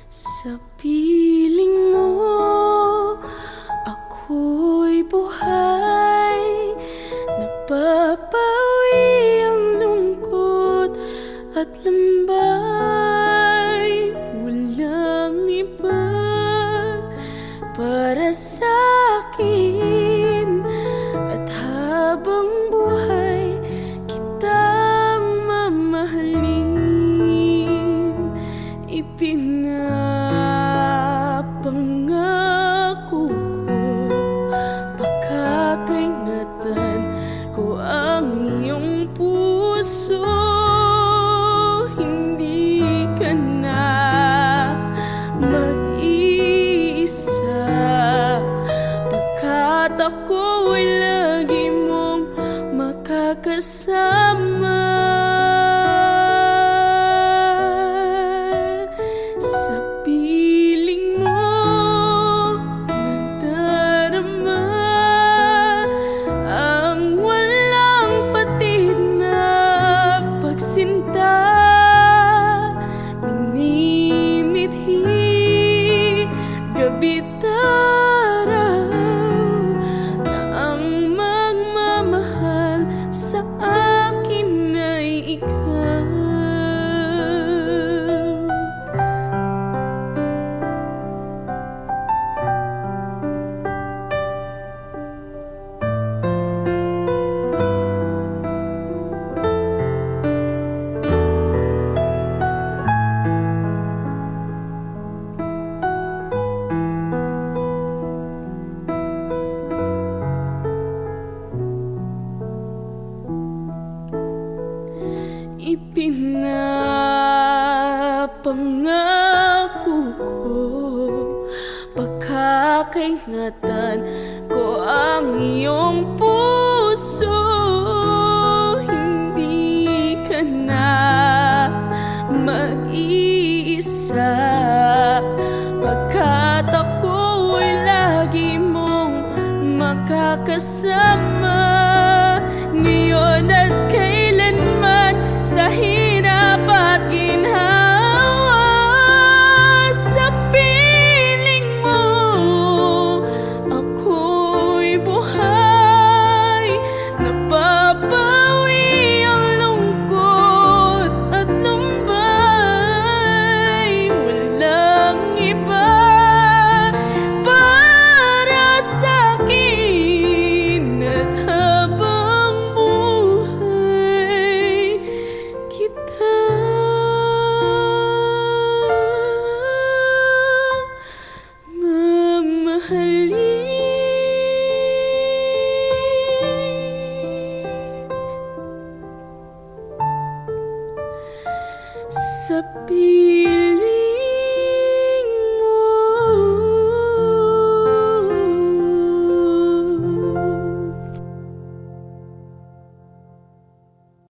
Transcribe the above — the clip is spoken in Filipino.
Sa piling mo, ako'y buhay. Napapawi ang lungkot at lambay. Walang iba para sa'kin, at habang buhay kitang mamahalin. Ipinapangako ko, pakakaingatan ko ang iyong puso. Hindi ka na mag-iisa, pagkat ako'y lagi mong makakasama. Gabi't araw na ang magmamahal sa akin ay ikaw. Ipinapangako ko, pakakaingatan ko ang iyong puso. Hindi ka na mag-iisa, pagkat ako'y lagi mong makakasama. Ngayon at kailanman, sa hirap at ginhawa, sa piling mo ako'y buhay. Napapawi ang lungkot at lumbay. Walang iba para sa'kin, at habang buhay kita mamahalin. Sa piling